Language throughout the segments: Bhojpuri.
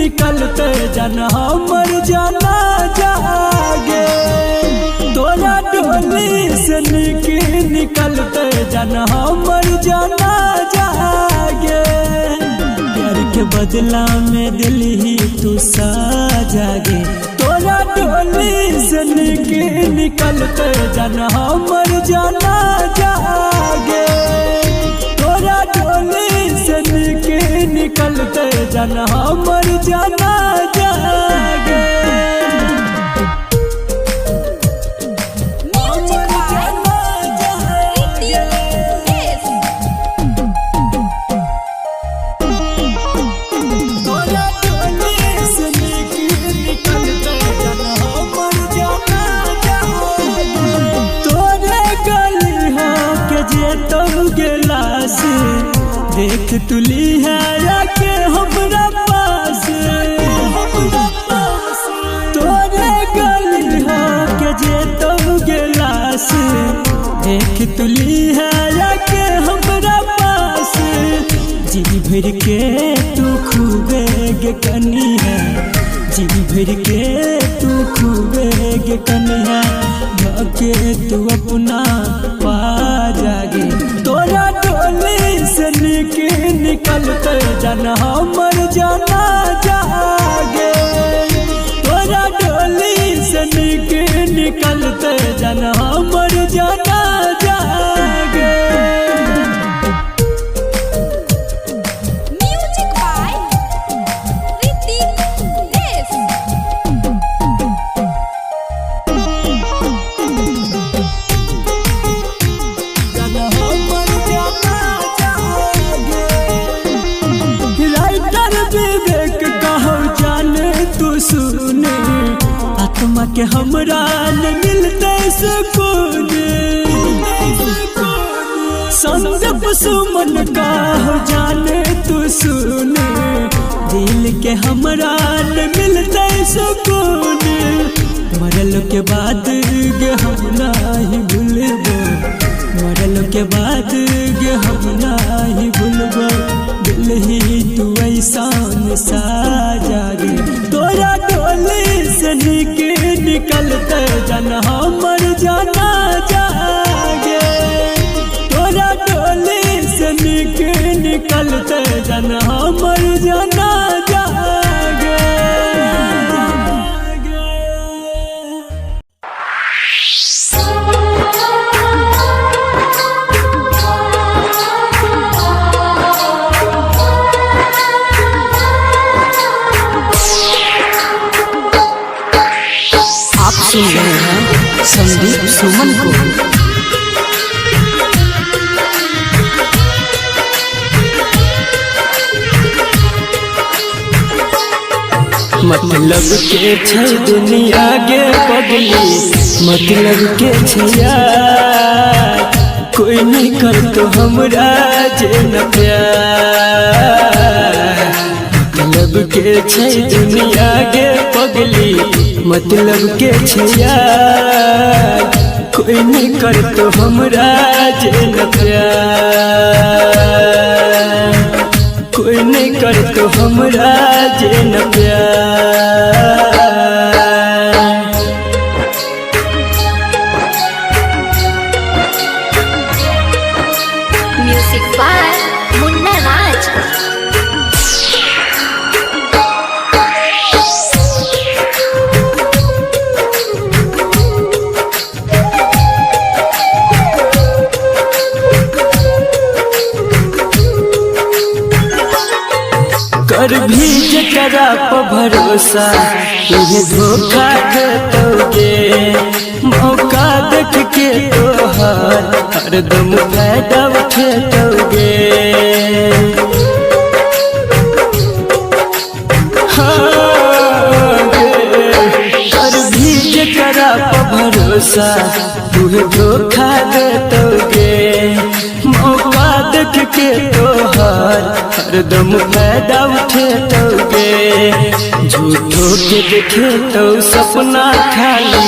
निकलते जन हमर जाना जागे। तोरा डोली से निकलते जन हमर जाना जागे। प्यार के बदला में दिल ही तू साजागे। तोरा डोली से निकलते जन हमर जाना जागे। तोरा डोली से निकलते जन हमर जाना जागे। देख तुली है आके हमरा पास। तोरे गली के जे तुम गिलास। देख तुली है आके हमरा पास। जी भर के तू खूबे गे कनी है। जी भर के तू खूबे गे कनी है। भाके तू अपना पा जागे। तोरा डोली से निकलते जन हमर जाना जागे। तोरा डोली से निकलते जन हमर जाना जागे। सुने आत्मा के हमरा न मिलते सुकून। संदीप सुमन का हो जाने तू सुने। दिल के हमरा न मिलते सुकून। मरल के बाद गे हम नहीं भूलबो। मरल के बाद गे हम नहीं भूलबो। दिल ही तू ऐसा साजागे। तोरा डोली से निकलते जन हमर जाना जागे। तोरा डोली से निकलते जन हमर जाना जागे। सुन रहे हैं संदीप सुमन को। मतलब के छै दुनिया गे पगली। मतलब के छै कोई नहीं कर तो हमरा जे न प्यार। मतलब के छै दुनिया गे पगली। मतलब के छै कोई नहीं कर तो हमरा जे न प्यार। कोई नहीं कर तो हमरा जे न प्यार। म्यूजिक बाय मुन्ना राज। कर भी जकरा पर भरोसा तुझे धोखा देतोगे। मौका देख के तोहार हरदम फायदा उठेतोगे। कर भी जकरा पर भरोसा तुझे धोखा देतोगे। मौका देख के तोहार हरदम फायदा उठेतोगे। झूठो के देखे तो सपना खाली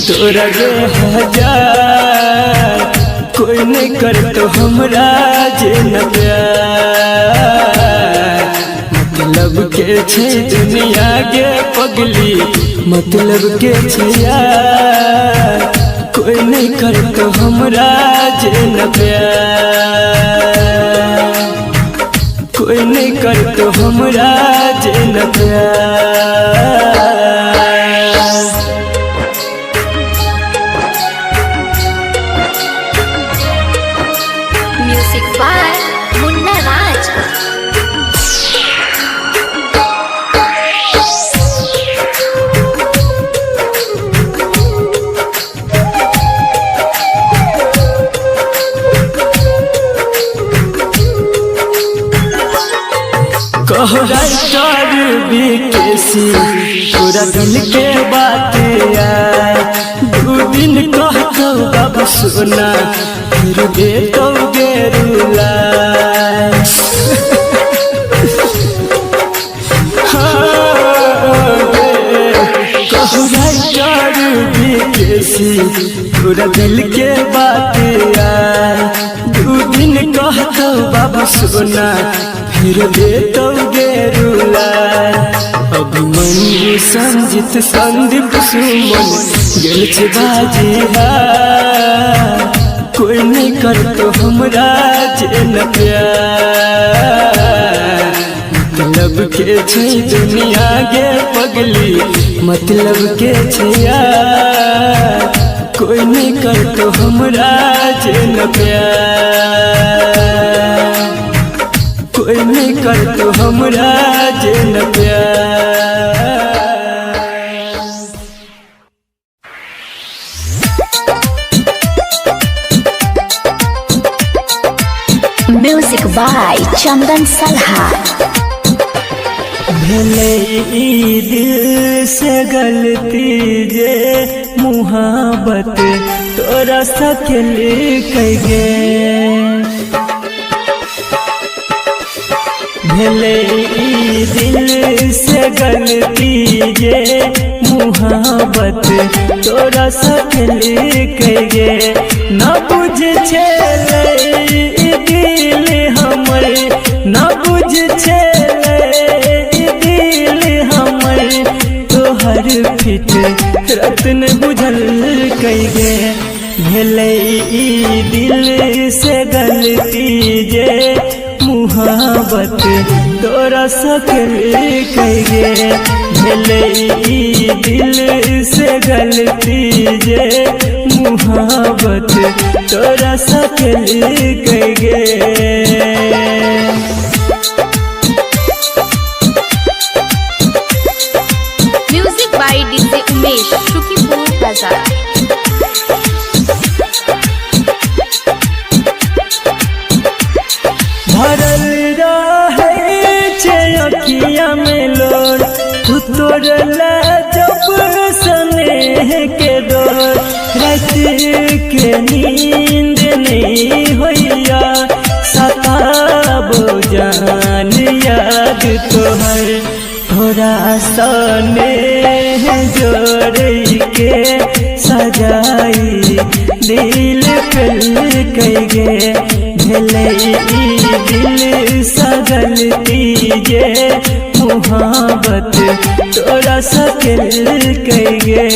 तोरा गे हजार। कोई नहीं कर तो हमरा जे न प्यार। मतलब के छे दुनिया के पगली मतलब के छे यार कोई नहीं करतो हमरा जे न प्यार कोई नहीं करतो हमरा जे न प्यार म्यूजिक बाय मुन्ना राज। कहराइटर बीकेसी पूरा दिल के बात यार दू दिन कहतो बाबू सोना फिर देतो गेरुला कहराइटर बीकेसी पूरा दिल के बात यार दू दिन कहतो बाबू सोना फिर देतो गेरुला अभिमन्यु संजित संदीप सुमन गेल छे बाजी कोई नहीं करतो हमरा जे न प्यार मतलब के छे दुनिया के पगली मतलब के छे यार कोई नहीं करतो हमरा जे न प्यार कोई नहीं करतो हमरा जे न प्यार म्यूजिक बाय चंदन सलहा। भले ई दिल से गलती जे मुहाबत तोरा सकल कइगे भले ई दिल से गलती जे मुहाबत तोरा सकल कइगे न बुझ छेले ई दिल हमर न बुझ छेले ई दिल हमर तोहर फिट रत्न बुझल कइगे भले ई दिल से गलती जे मुहाबत तोरा सकल कइगे भले ई दिल से गलती जे मुहाबत तोरा सकल कइगे music by DJ Umesh Shukipur बाजार। भरल रहे छे अखिया में लोर तू तोड़ला जब स्नेह के डोर रात के नींद नहीं होइया सताबो जान याद तोहर थोड़ा सने जोड़ के सजाई दिल कल कइगे भले ई दिल सगलती जे मुहाबत तोरा सकल कइगे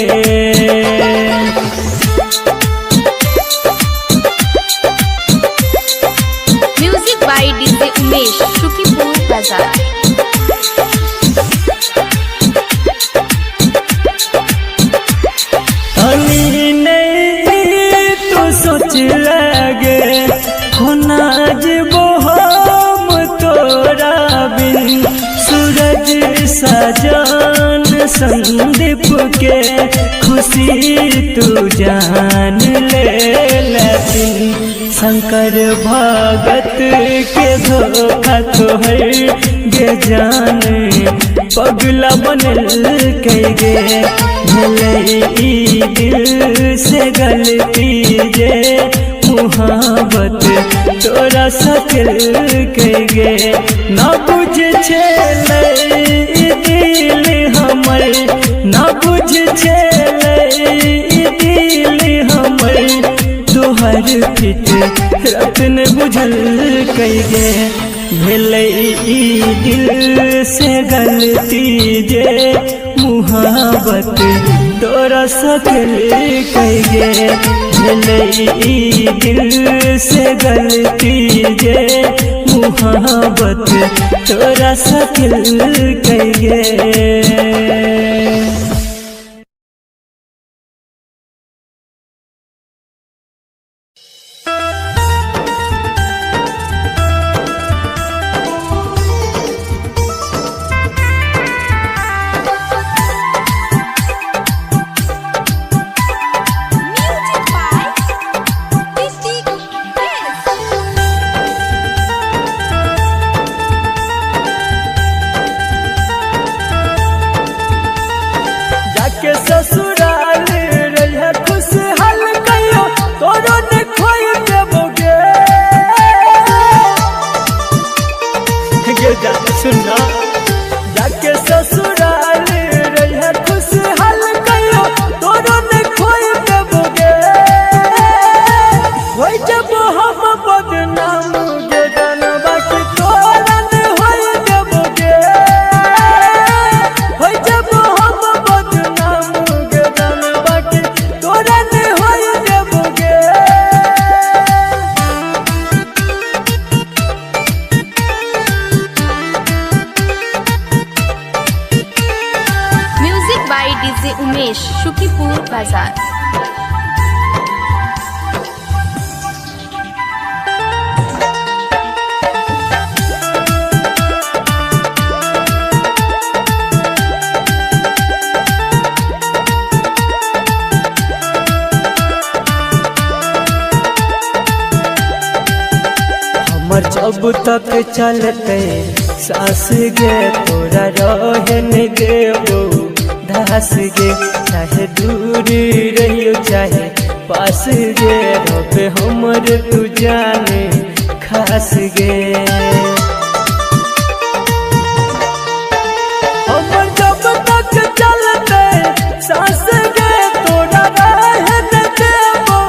music by DJ Umesh Shukipur बाजार। अली नहीं तो सोच लगे होना जबो हम तोरा बिन सूरज सजान संदीप के खुशी तू जान ले लेकिन शंकर भगत के धोखा तोहर गे जान पगला बनल कइगे भले ई दिल से गलती जे मुहाबत तोरा सकल कइगे न बुझ छेले ई दिल हमर न बुझ छेले ई दिल हमर तोहर फिट रत्न बुझल कइगे भेलै ई दिल से गलती जे मुहाबत तोरा सकल कहिए। भेलै ई दिल से गलती जे मुहाबत तोरा सकल कहिए। ससुराल रहिया खुशहाल कहियो तोरो ने खोई देबोगे गे जा सुना जाके ससुराल रहिया खुशहाल कहियो तोरो ने खोई देबोगे। होई जब हम बदनाम गे जानबा कि तोरा ने होई देबोगे। होई जब हम बदनाम गे जानबा कि तोरा ने होई देबोगे। Music by DJ Umesh, Shukipur बाजार। हमर जब तक चलते सास गे तोरा रहन देबो धस गे। चाहे दूर रहियो चाहे पास गे रबे हमर तू जाने खास गे। हमर जब तक चलते सास गे तोरा रहन देबो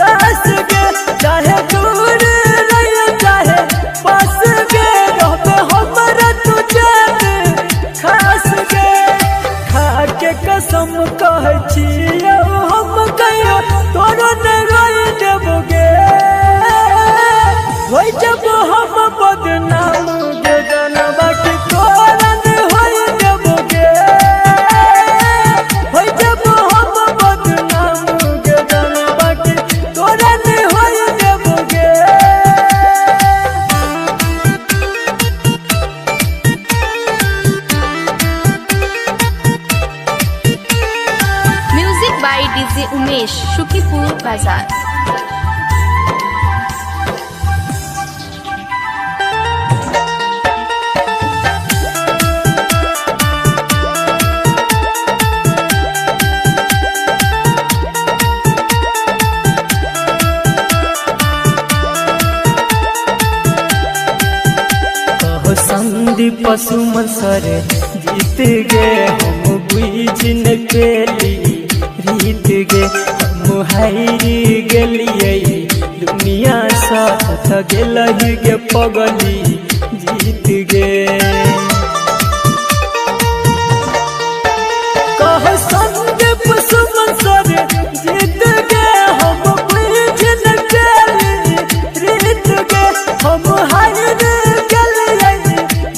धस गे। चाहे दूर रहियो चाहे पास गे रबे हमर तू जाने खास गे। खा के कसम कहै छियौ हम कहियो तोरो ने रोई देबोगे। होई जब हम बदनाम गे जानबा कि तोरा ने होई देबोगे। होई जब हम बदनाम गे जानबा कि तोरा ने होई देबोगे। Music by DJ Umesh, Shukipur बाजार। कहो संदीप सुमन सर जीत गे हम बुझ न पेली रीत गे। हम हारी गेलियै दुनिया साथ गेलहि गे पगली जीत गे। कहो संदीप सुमन सर जीत गे हम बुझ न पेली रीत गे। हम हारी गेलियै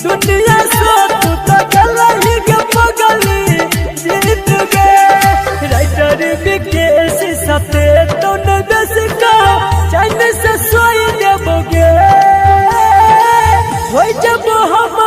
दुनिया साथ गेलहि गे पगली जीत गे। राइटर विकेश सते तो न दस का चैन से सोई देबोगे। होई जब हम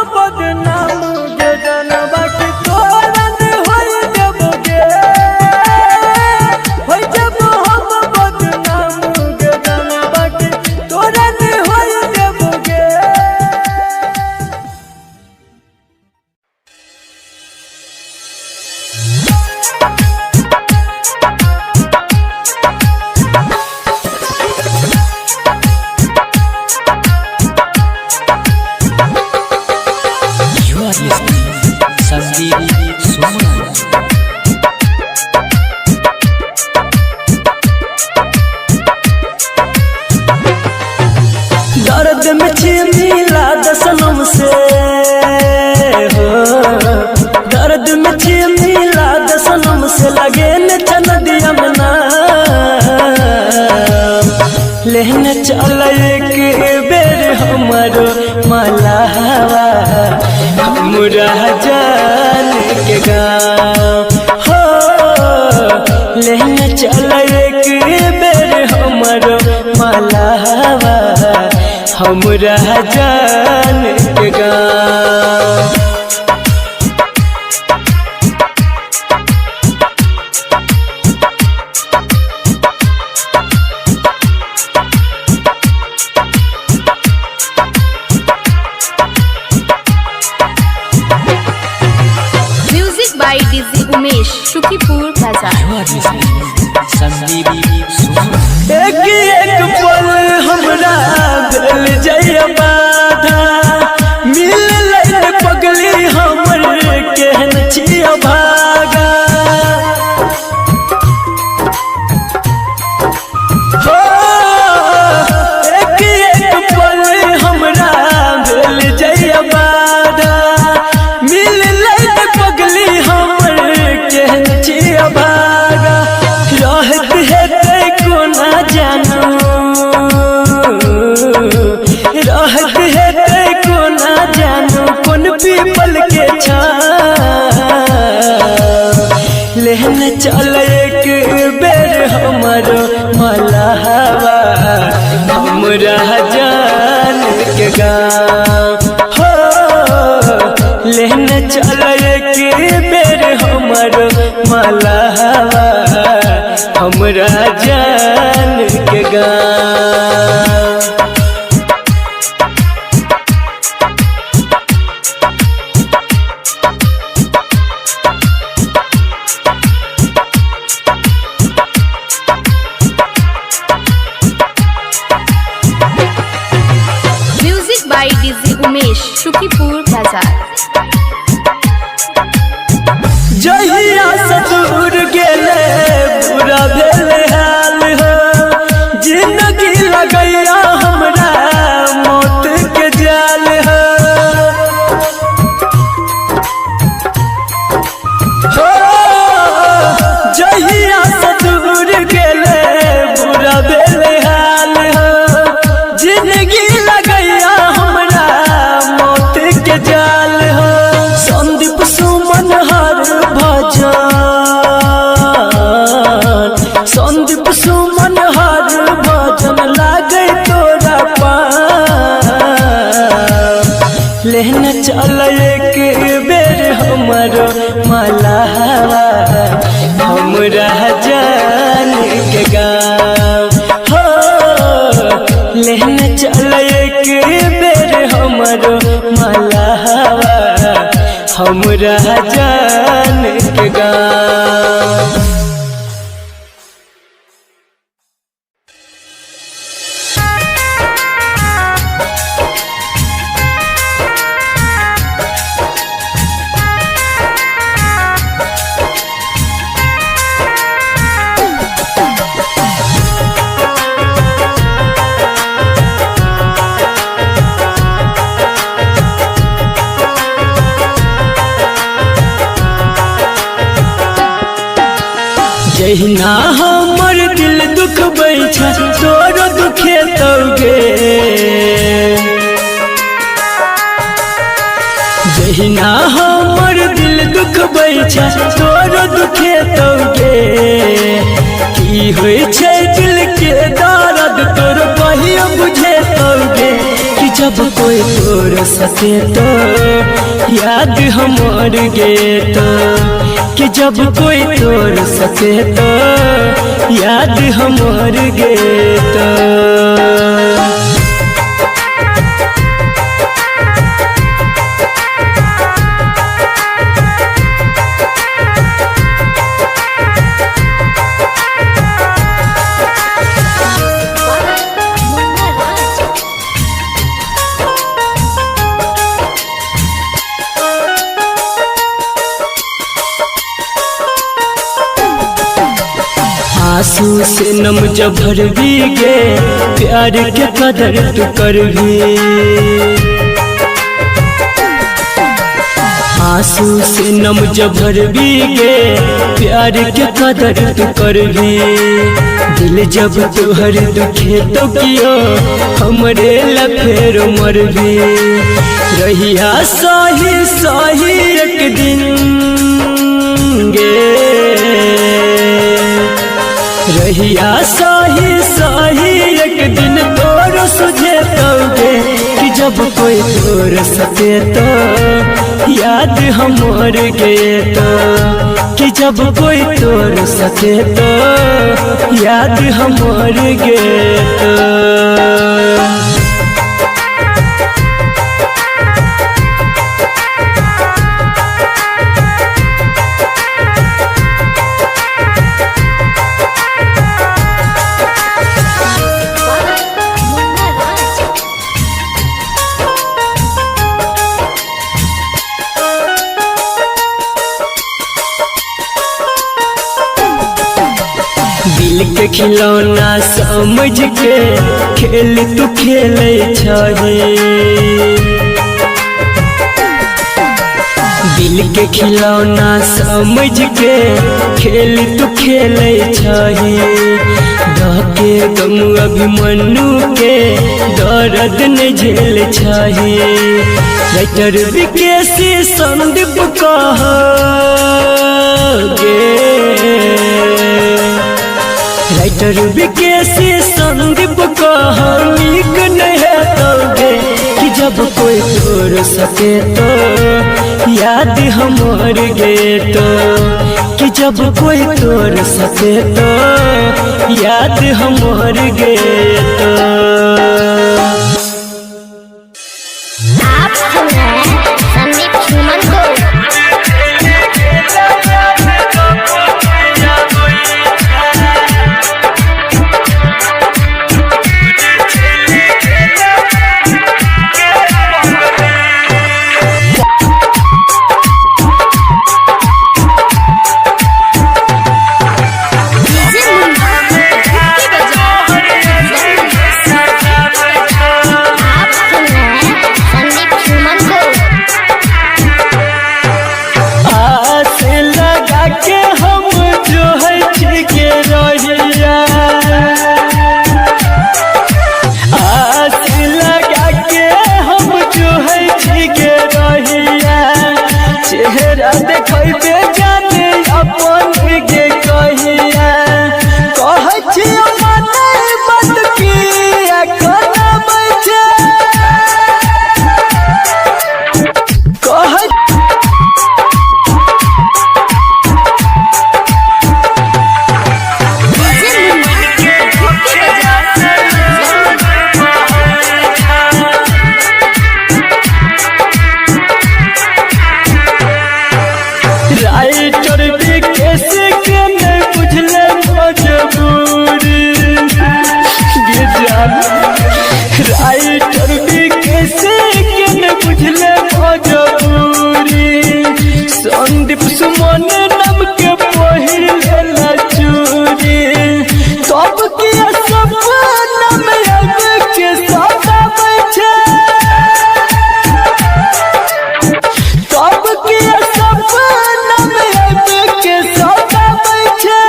लेहन चल एक बेर हमारो मलावा हमरा जान के गाँव हो। लेहन चल एक बेर हमारो मलावा हमरा जान के गाँव। by DJ उमेश शुकीपुर बाजार। एक एक पल हमरा दिल जय बाधा मिल पगली हमर केहन छिया भागा हो। एक एक पल हमरा दिल जय बाधा मिल पगली हमर केहन छिया भागा। रहत है कोना जानू रहत है कोना जानू कौन पीपल के छाँव। लेहन चल एक बेर हमरो मलावा हमरा जान के गाँव हो। लेहन चल एक बेर हमरो मलावा हमरा जान के गाँव। Music by DJ Umesh Shukipur Bazar. जहिया से दूर गेले बुरा भेल हाल हो। जिंदगी लगैया हमरा मौत के जाल हो। हो जहिया से दूर गेले बुरा भेल हाल हो। जिंदगी लगैया हमरा मौत के जाल हो। संदीप सुमन हर भजन संदीप सुमन हर भजन लागे तोरा पाँव। लेहन चल एक बेर हमरो मलावा हमरा जान के गाँव हो। लेहन चल एक बेर हमरो मलावा हमरा जान के गाँव। जहिना हमर दिल दुख बैठा तोरो दुखे तौगे। जहिना हमर दिल दुख बैठा तोरो दुखे तौगे। की होय छै दिल के दर्द तोर कहियो बुझे तौगे। कि जब कोई तोर सके तो याद हमर गे तो। कि जब कोई तोर सके तो याद हमर गे तो। आंसू से नम जब भर भी गे प्यार के कदर तू कर भी। आंसू से नम जभर भी गे प्यार के कदर तू कर भी दिल जब तुहर दुखे तो कियो हमरे लफेर मर भी रहिया सही सही एक दिन गे रहिया सही सही एक दिन तोर सुझे तोगे कि जब कोई तोर सके तो याद हमर गे तो कि जब कोई तोर सके तो याद हमर गे तो दिल के खिलौना समझ के खेल तू खेले छही दिल के खिलौना समझ के खेल तू खेले छही के गम अभिमन्यु के दर्द न झेल छही राइटर विकेसी संदीप कहे राइटर विकेसी संदीप नीक नहीं तोगे कि जब कोई तोड़ सके तो याद हमर गे तो कि जब कोई तोड़ सके तो याद हमर गे तो आप सुन रहे हैं संदीप सुमन को। संदीप सुमन नम के पहिला चूरी सब के सपना में अब के सताबै छै सब के सपना में अब के सताबै छै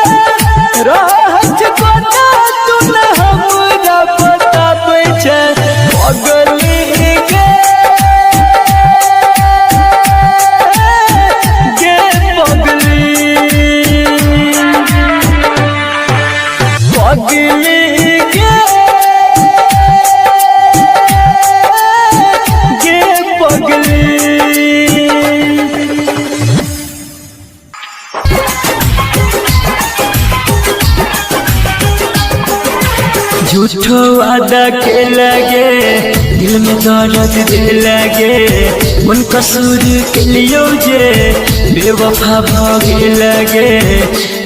रहत कोना तू न हमरा बताबै छै पगली के झूठो वादा के लगे दिल में दर्द दे लगे मन कसूर के लियो जे बेवफा भागे लगे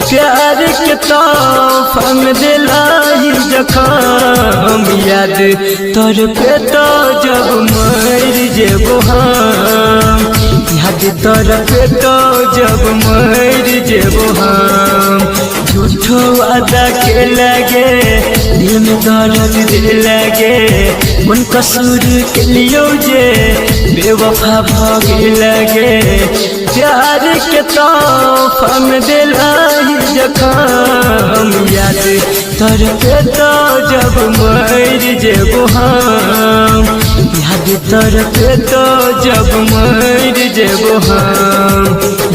प्यार के तोहफा में दिलाई जखम याद तोर पे तो जब मर जेबो हम याद तोर पे तो जब मर जेबो हम झूठो वादा के लगे दिल में दर्द दे लगे मन कसूर के लियो जे बेवफा भागे लगे प्यार के तोहफा में दिलाई जखम याद तर पे तो जब मर जेबो हम याद तर पे तो जब मर जेबो हम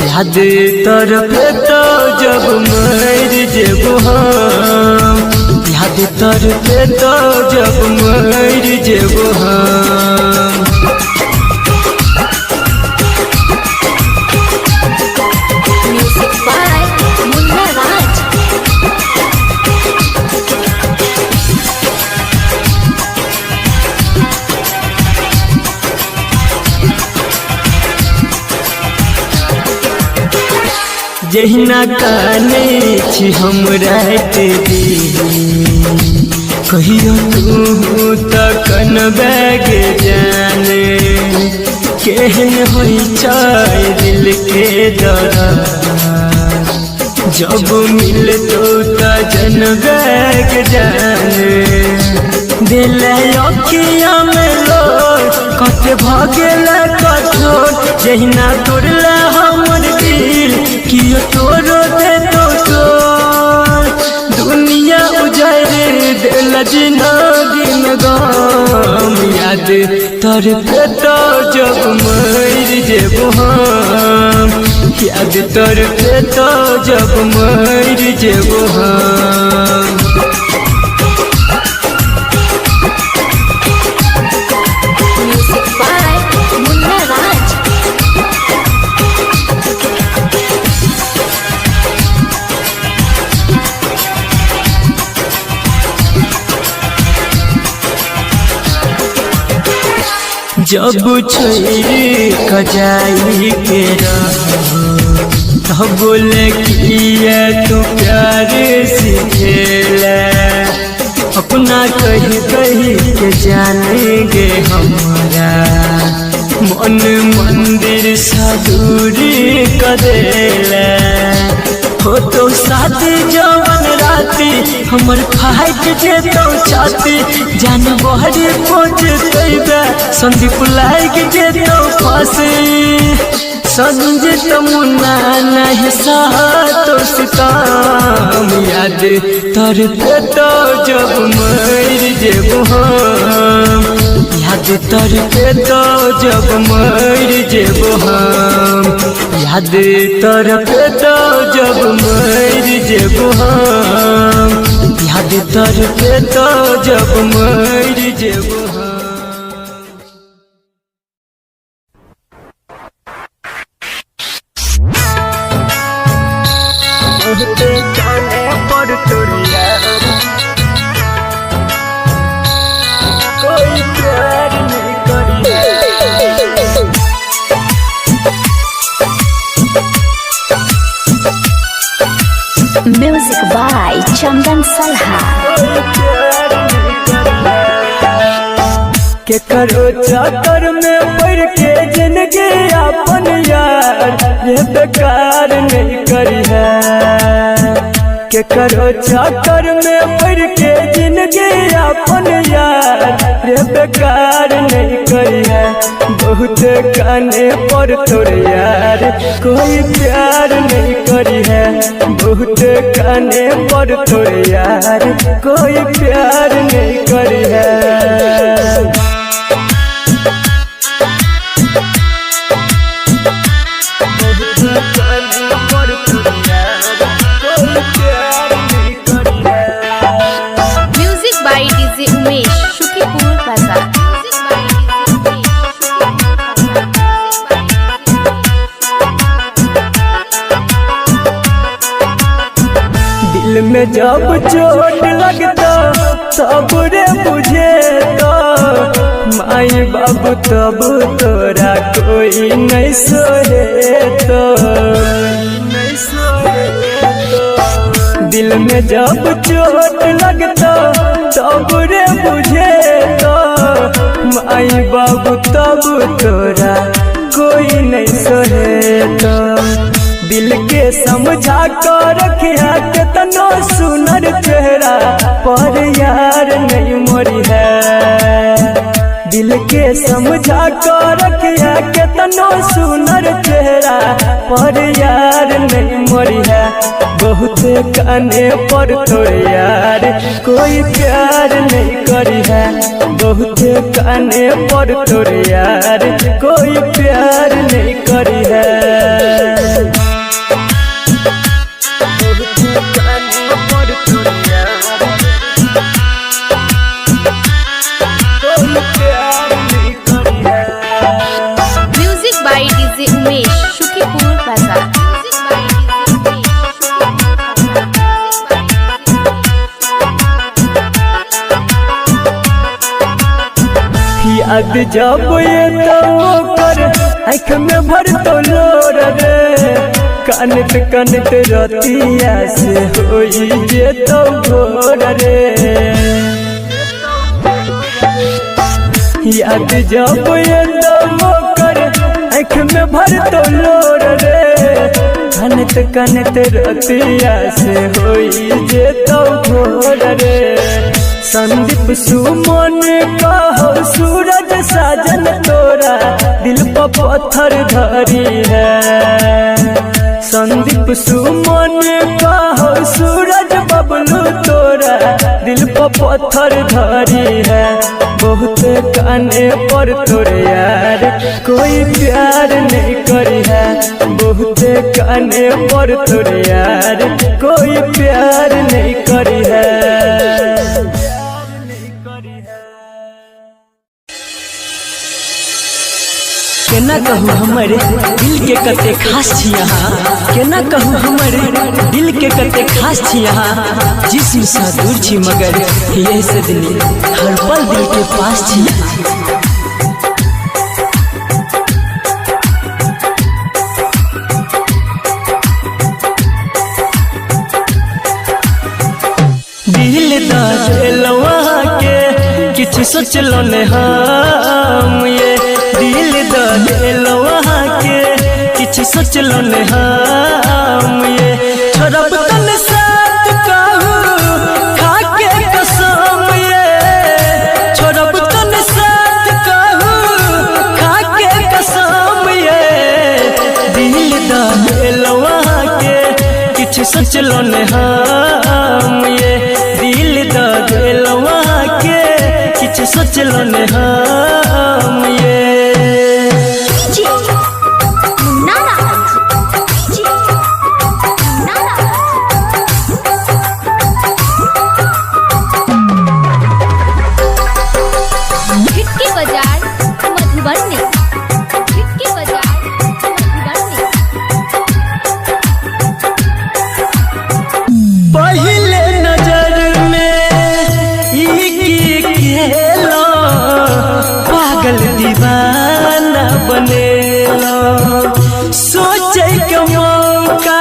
याद तर पे तो जब मर जेबो हम याद तर पे तो जब मर जेबो हम Music by Munna Raj. जहिना काने छी हम रात दी कहियो तू तकन बैग जाने केहन होई चाय दिल के दर्द जब मिल तो जन बैग जाने दिल अखिया में लो कत भगेल कठोर जहिना तोड़ला हमर दिल कियो तोरो दे तो दुनिया उजारे दिल जिंदगी में गम याद तर पे तो जब मर जेबो हम याद तर पे तो जब मर जेबो हम Music by Munna Raj. जब छोरी खजाई के तब बोले किया तू प्यार सीखेला अपना कही कही के जानेंगे हमारा मन मंदिर सा दूरी कदेला हो तो साथी जवन राती हमर फाइट जे तो छाती जान बहरी पहुँच तैबे संदीप लाइक जे तो फांसी संजित मुन्ना नहीं तो सितम याद तर पे तो जब मर जेबो हम याद तर पे तो जब मर जेबो हम याद तर पे तो जब मर जेबो हम याद तर पे तो जब मर जेबो हम जाने पर तोरिया कोई प्यार नहीं करिए Music by Chandan Salha. के करो चाकर में पड़ के जिंदगी अपन यार ये बेकार नहीं करी है के करो चाकर में पड़ के जिंदगी अपन यार ये बेकार नहीं करी है बहुत काने पर तोरे यार कोई प्यार नहीं करी है बहुत काने पर तोरे यार कोई प्यार नहीं करी है Music by DJ Umesh, Shukipur Bazaar. दिल में जब चोट लगता तब रे बुझे तो माई बाबू तब तोरा कोई नहीं सोहे तो दिल में जब चोट लगता तब रे बुझे तो माई बाबू तब तोरा कोई नहीं सोहे तो दिल के समझा कर रखिया कितनो सुनर चेहरा पर यार नहीं मोरी है दिल के समझा कर रखिया केतनो सुनर चेहरा पर यार नहीं मरी है बहुत काने पर तोरे यार कोई प्यार नहीं करी है बहुत काने पर तोरे यार कोई प्यार नहीं करी है music by DJ Umesh Shukipur Bazar. याद जब ये तो कर आँख में भर तो लोर रे कानत कानत रतिया से होई जे तो भोर रे याद जब ये तो कर आँख में भर तो लोर रे कानत कानत रतिया से होई जे तो भोर रे संदीप सुमन कहो सूरज साजन तोरा दिल पर पत्थर धरी है संदीप सुमन कहो सूरज बबलू तोरा दिल पर पत्थर धरी है बहुत काने पर तोरे यार कोई प्यार नहीं करी है बहुत काने पर तोरे यार कोई प्यार नहीं करी है। केना कहूँ हमारे दिल के कते खास छी यहाँ केना कहूँ हमारे दिल के कते खास छी यहाँ जिस्म सा दूर छी मगर ये सजनी हर पल दिल के पास छी दिल दलवा के किछ सोचलो ने हम ये दिल दलवा के किछ सोचलो ने हम ये छोड़ब तन साथ कहूँ खा के कसम ये छोड़ब तन साथ कहूँ खा के कसम ये दिल दलवा के किछ सोचलो ने हम ये दिल दलवा के किछ सोचलो ने हम ये पहले नजर में खेलो पागल दीवाना बनेलो सोचे के मौका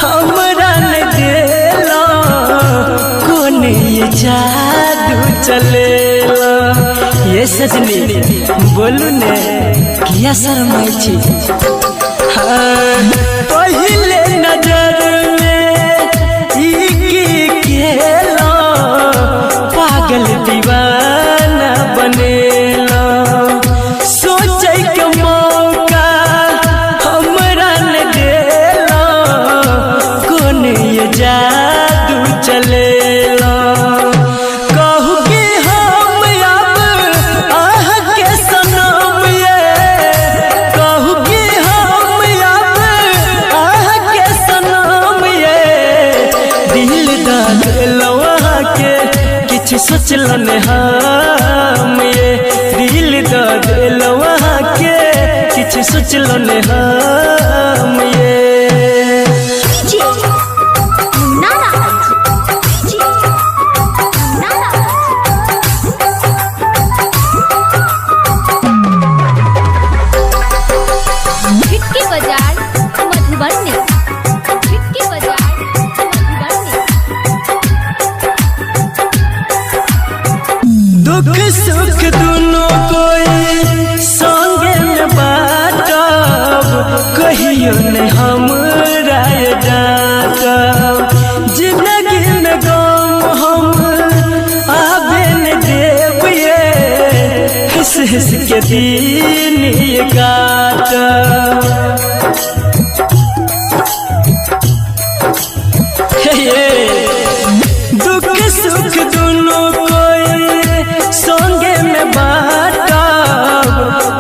हमरा न देलो कौन ये जादू चलेलो ये सजनी बोलू ने किया शर्माई छी पहले नजर पागल दीवाना बनेलो सोचे के मौका हमरा न देलो कौन ये जादू चलेलो कहू कि हम अब आह के सनम ये कहू कि हम अब आह के सनम ये दिल दलवा के किछ सोचलो ने हम ये दिल दलवा के किछ सोचलो ने हम ये दुख सुख दोनों कोई संगे में बाटब हंस हंस के दिन ये काटा दुख सुख दोनों कोई संगे में बाटा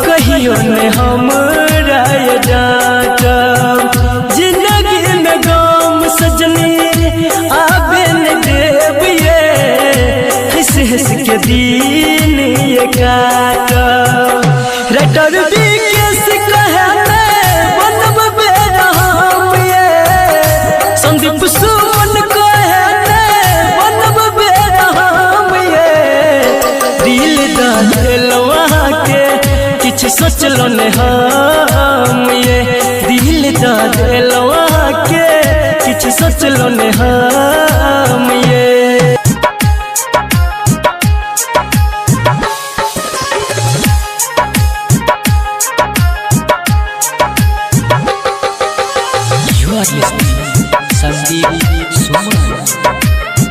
कहियो ने हमरा ये डांटा जिंदगी में गम सजनी आबे न देव ये हंस हंस के दिन ये काटा रटर भी कैसे कहने बनब बेरहम ये संदीप सुमन कहने बनब बेरहम ये दिल दिलवा के किछ सोचलो ने हम ये दिल दिलवा के किछ सोचलो ने हम ये संदीप सुमन।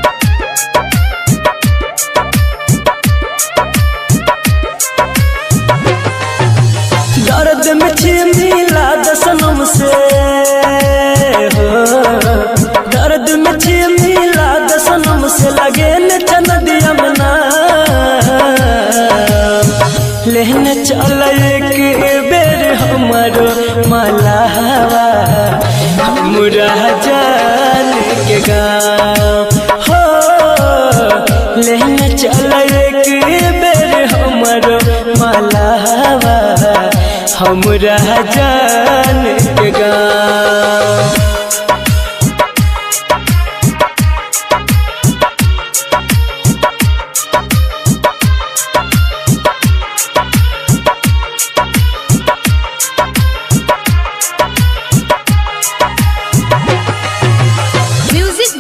दर्द में मिला दसनम से हो दर्द में मिला दसनम से लगे न चन दिया मना लेने चल एक बेर हमारो माला हवा हमरा जान के गाँव हो लेने चल एक बेर हमारो माला हवा हमरा जान के गाँव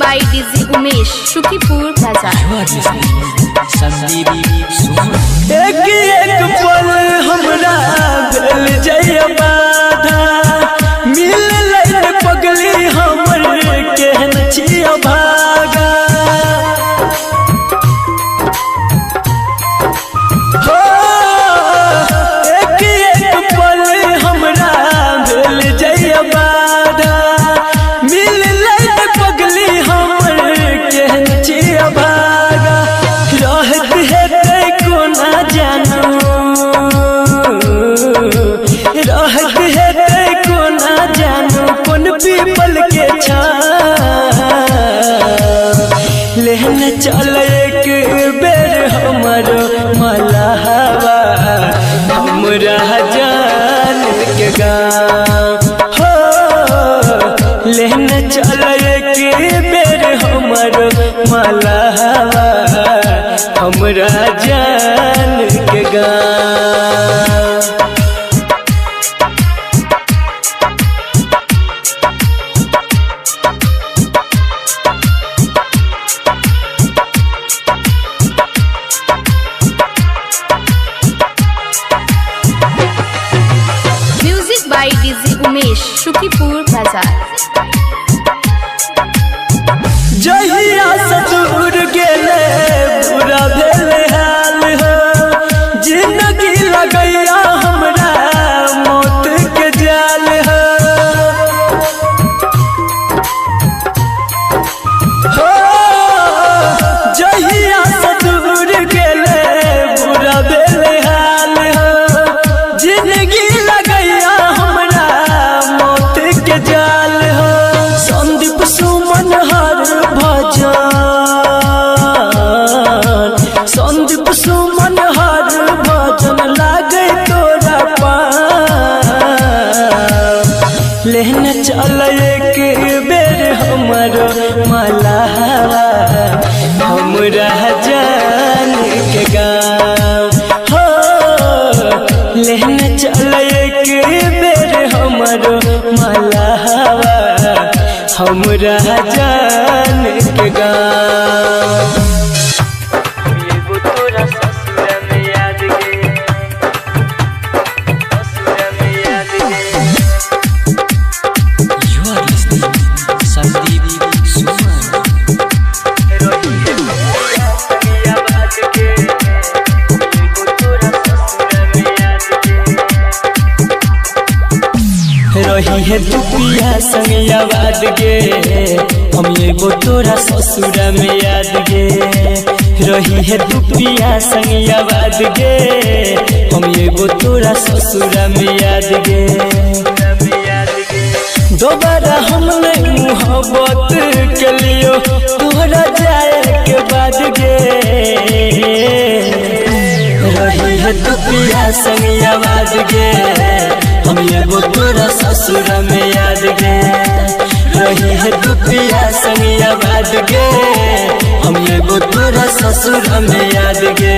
by DJ उमेश शुकीपुर बाजार। संदीप सुमन। एक एक पल हमरा भेल जय बाधा मिल लैल पगली हमर केहन छिया भागा हो एक एक पल हमरा भेल जय बाधा मिल लैल पगली हमर केहन छिया भागा रहत हेतै कोना जानू रहत हेतै कोना जानू कोन पीपल के छाँव लेने चल एक बेर हमरो माला हवा हमरा जान के गाँव हो लेने चल एक बेर हमरो माला हवा हमरा जान के गाँव music by DJ Umesh Shukipur Bazar. जहिया से दूर गेले बुरा भेल हाल हो जिंदगी लगैया हमरा मौत के जाल हो हो जहिया से दूर गेले बुरा भेल हाल हो जिंदगी लगैया हमरा मौत के जाल हो संदीप सुमन हर भजन संदीप सुमन हर भजन लागे तोरा पाँव लेने चल एक बेर हमरो माला हवा हमरा जान के गाँव हो लेने चल एक बेर हमरो माला हवा हमरा जान के गाँव एगो तोरा ससुर में याद गे ससुर में याद गे संदीप सुमन। रोही है संगिया बात के एगो तोरा ससुर रही है तू पिया संग याद गे हम एगो तोरा ससुरा में याद गे रही है तू पिया संग याद गे हम एगो तोरा ससुरा में याद गे दोबारा हम नहीं मोहब्बत के लियो तोहरा जाए के बाद गे रही है तू पिया संग याद गे हम एगो तोरा ससुरा में याद गे रही है तू पिया संग याद गे हम एगो तोरा ससुरा में याद गे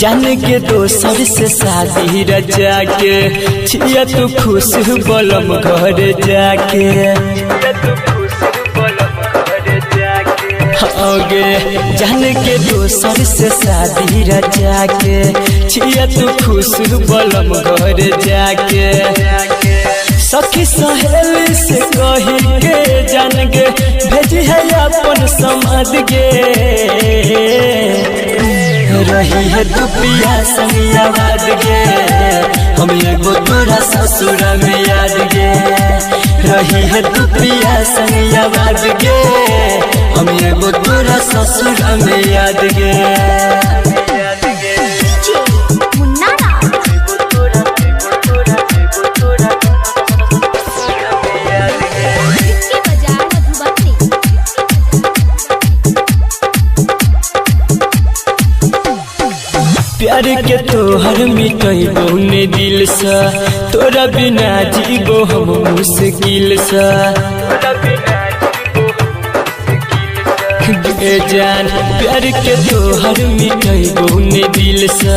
जान के दोसर से शादी रचा के छिया तू खुश बलम घर जाके आगे जान के दोसर से शादी रचा के छिया तू खुश बलम घर जाके सखी सहेली से कही के जान गे भेजी है अपन समाद गे रही है तू पिया संग याद गे हम एगो तोरा ससुरा में याद गे रही है तू पिया संग याद गे हम एगो तोरा ससुरा में याद गे प्यार के तोहर मिटैबो ने दिल सा तोरा बिना जीबो हम मुश्किल सा गे जान प्यार के तोहर मिटैबो ने दिल सा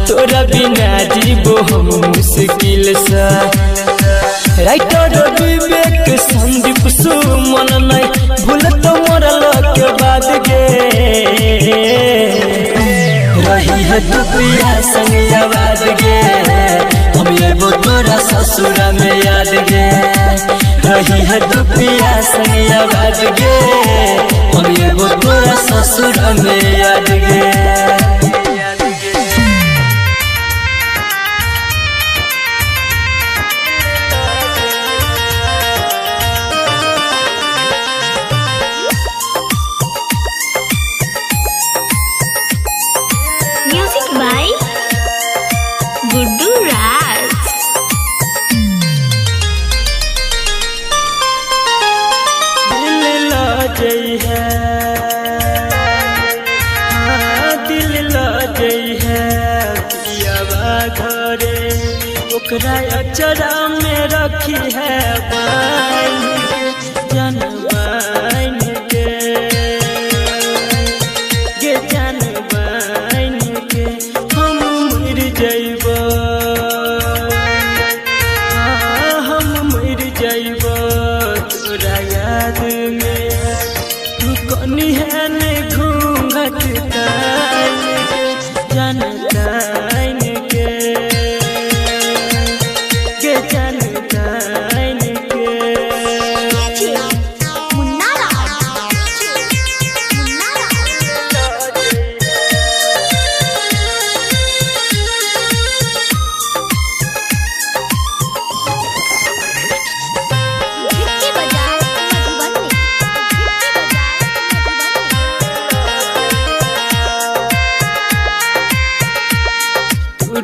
तोरा बिना जीबो हम मुश्किल सा राइटर विवेक संदीप सुमन नहीं भूल तो मरल के बाद गे रही है तू पिया संग याद गे हम एगो तोरा ससुरा में याद गे रही है तू पिया संग याद गे हम एगो तोरा ससुरा में याद गे ओकरा अचरा में रखी है जान बाइन के गे जान बाइन के हम मर जइबो हम मर जइबो तोरा याद में तू कनी है ने घूंघट कान जान कान के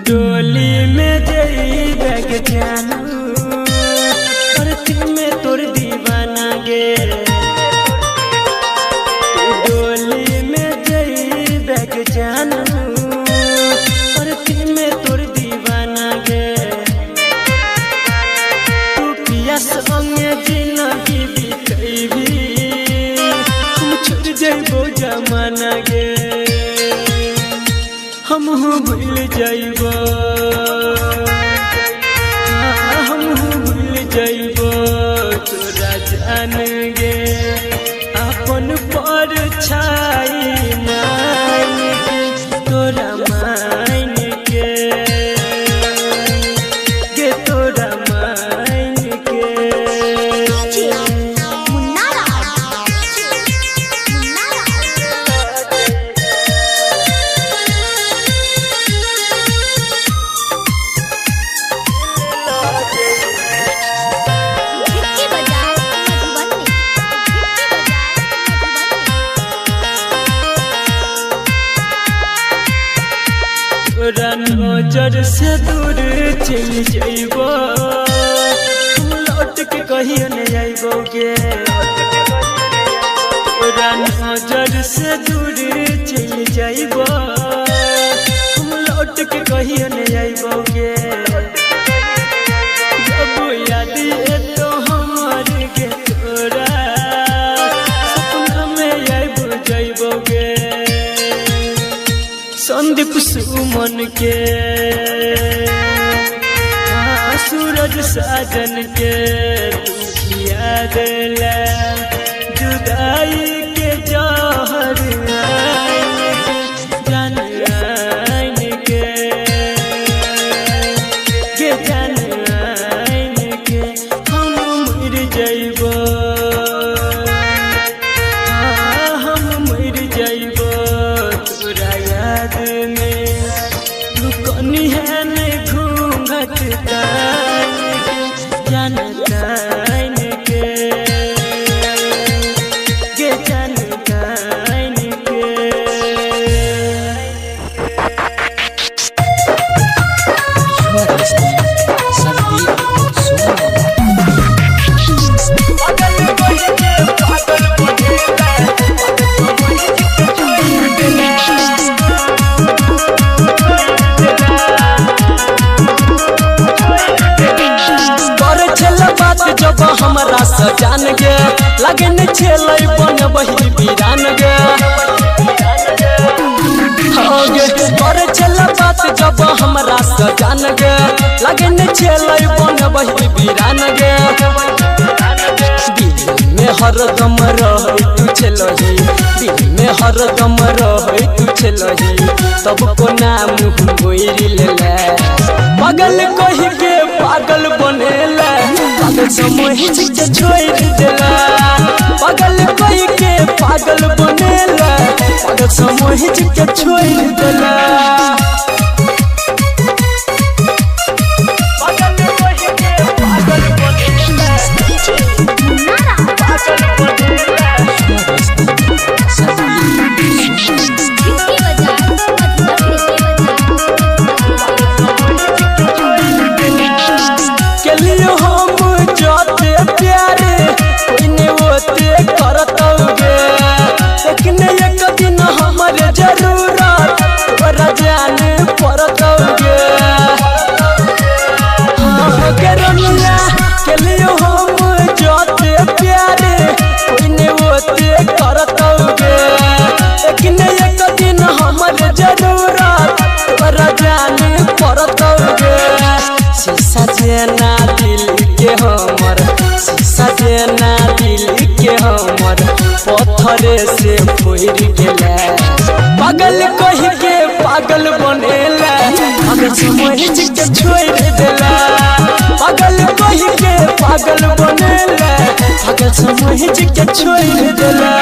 डोली में जइबे जानू परती में तोर दीवाना गे डोली में जइबे जानू परती में तोर दीवाना गे तू पिया संगे जिंदगी बितैबी हम छोड़ जइबो जमाना गे हम भूल जाइबो हम भूल जाइबो तोरा जान गे अपन पर छाई मान के तोरा मान के गे तोरा नजर से दूर चल जाइबो लौट के कहियो नहीं आइबोगे तोरा नजर से दूर चल जाइबो लौट के कहियो नहीं आइबोगे जब याद है तो हमार के तोरा सपना में आइबो जाइबोगे संदीप सुमन के सूरज साजन के तू याद ला जुदाई के जहर जान आइन के जान आइन के हम मर जाइबो हम मर जाइबो तोरा याद में तू कनी है ने घूंघट जान आइन के जान आइन के जब हमरा सजान गे लगन छेलै बन बही वीरान गे करे छेला बात जब हमरा सजान गे लगन छेलै बन बही वीरान गे दिल में हरदम रहै तू छेलही दिल में हरदम रहै तू छेलही तब को नाम मोइरी लेले पागल कहि के पागल बनेला पागल समझ के छोड़ देला पागल कहि के पागल बनेला पागल समझ के छोड़ देला पागल कहि के पागल बनेला पागल केलियो हम जाते प्यारे कोइने होते करतौगे लेकिन एक दिन हमर जरूरत तोरा जान पड़तौगे करनिया केलियो हम जाते प्यारे कोइने होते करतौगे लेकिन एक दिन हमर जरूरत तोरा जान पड़तौगे शीशा जेना दिल के हमर शीशा जेना दिल के हमर पत्थरे से फोड़ गेला पागल कहि के पागल बनेला पागल समझ के छोड़ देला पागल कहि के पागल बनेला पागल समझ के छोड़ देला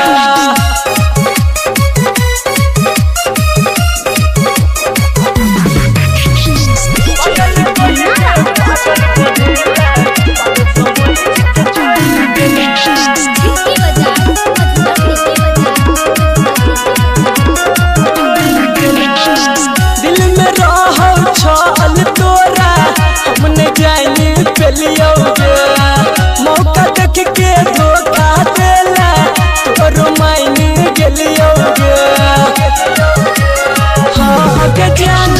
दिल में रहो छल तोरा हमने जानी पेलियोगे मौका देख के धोखा देला तोरो मायने गेलियोगे हाँ के जान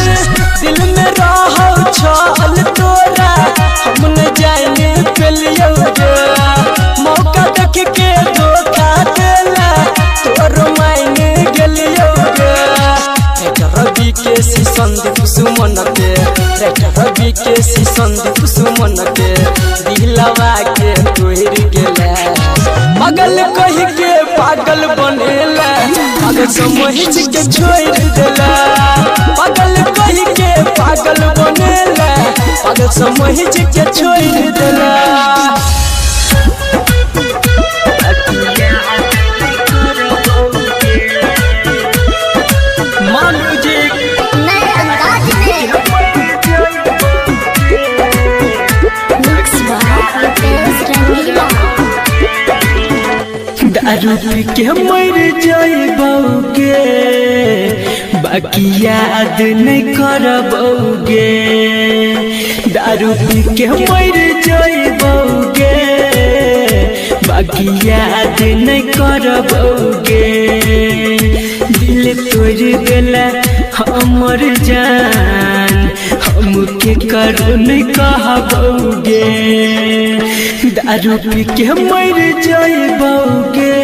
दिल में रहो छल तोरा हमने जानी पेलियोगे मौका देख के धोखा देला तोरो मायने गेलियोगे रवि के संदीप सुमन के रवि के संदीप सुमन के दिलवा के तोड़ गेला पागल कहि के पागल बनेला पागल समझ के छोड़ देला पागल कहि के पागल बनेला पागल समझ के छोड़ देला दारू पी के मर जाइबोगे बाकी याद नहीं करबोगे, दारू पी के मर जाइबोगे, बाकी याद नहीं करबोगे। दिल तोड़ देला हमर जान, हमके करो नहीं कहबोगे, दारू पी के मर जाइबोगे,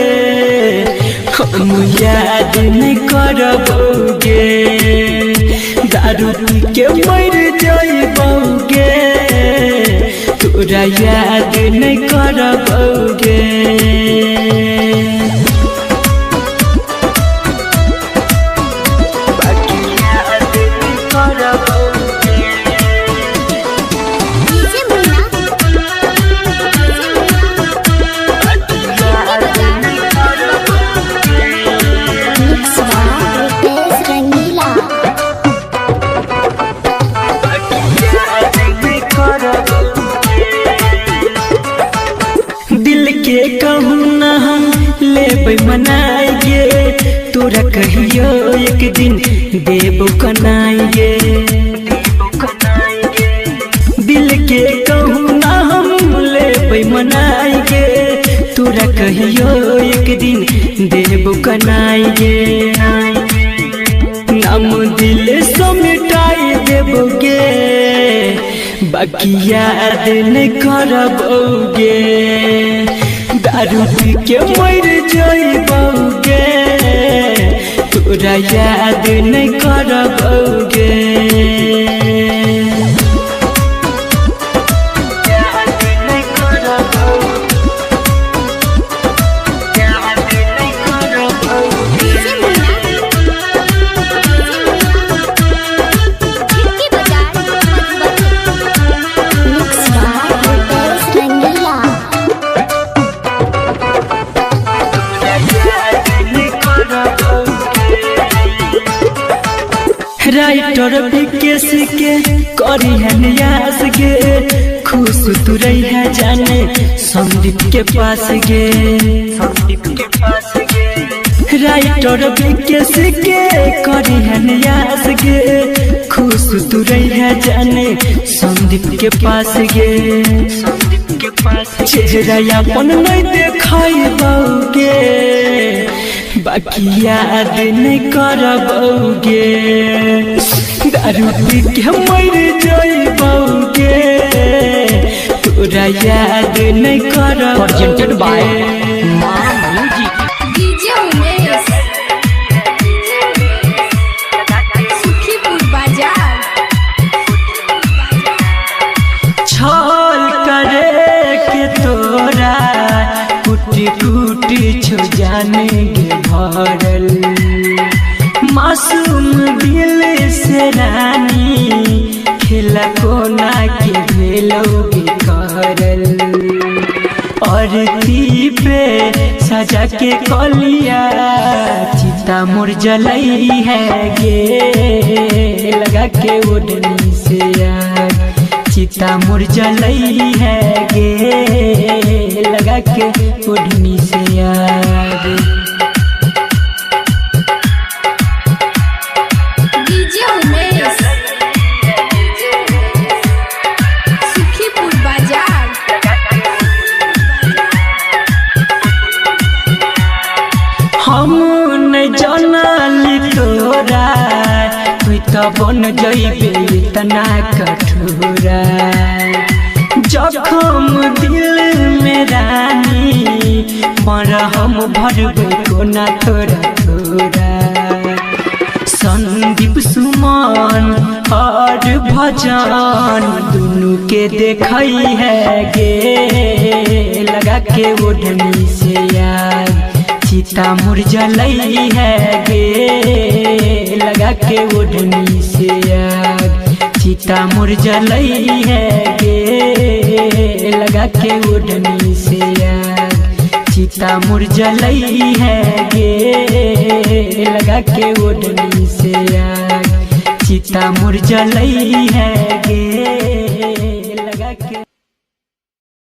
हम याद नहीं करबोगे, दारू पी के मर जाइबोगे, तोरा याद नहीं करबोगे। बाकी याद नहीं करबोगे। DJ Munna mix by Ritesh Rangila. दिल के कहूँ न हम लेबै मनाएंगे, तोरा कहियो एक दिन देबो कनाएंगे। दिल के कहूँ न हम लेबै मनाएंगे, तोरा कहियो एक दिन देबो कनाएंगे। नाम दिल से मिटाई देबोगे, बाकी याद नहीं करबोगे, दारू पी के मर जाइबोगे, तोरा याद नहीं करबोगे। याद नहीं करबोगे, याद नहीं करबोगे। DJ Munna Khidki Bazar Madhubani. Mix by Ritesh Rangila. Writer Vikesh के करी है नियास गे, खुश तू रही है जाने संदीप के पास गे, संदीप के पास गे। राइटर विकेश के करी है नियास गे, खुश तू रही है जाने संदीप के पास गे, संदीप के पास। चेहरा अपन नहीं देखाइबोगे, बाकी याद नहीं करबोगे, दारू पी के मर जाइबोगे, तोरा याद नहीं करबोगे। प्रेजेंटेड बाय मां म्यूजिक। डीजे उमेश सुखीपुर बाजार। छल करे के तोरा कुटी कुटी छो जाने गे भरल, मासूम दिल से रानी खेला कोना के भेलोगे करल, और पे सजा के कलिया चिता मोर जलई है गे, लगा के ओढ़नी से यार चिता मोर जलई है गे, लगा के ओढ़नी से यार। डीजे उमेश सुखीपुर बाजार। हम नहीं जानली तोरा, तू तो बन जइबे इतना कठोरा, जखम दिल में रानी मरहम भरबे कोना तोरा तोरा। संदीप सुमन और भजन दोनों के देखई है गे, लगा के ओढ़नी से यार चिता मोर जलई है गे, लगा के ओढ़नी से यार चिता मोर जलई है गे, लगा के ओढ़नी से यार चिता मोर जलई है गे, लगा के ओढ़नी से यार चिता मोर जलई है गे।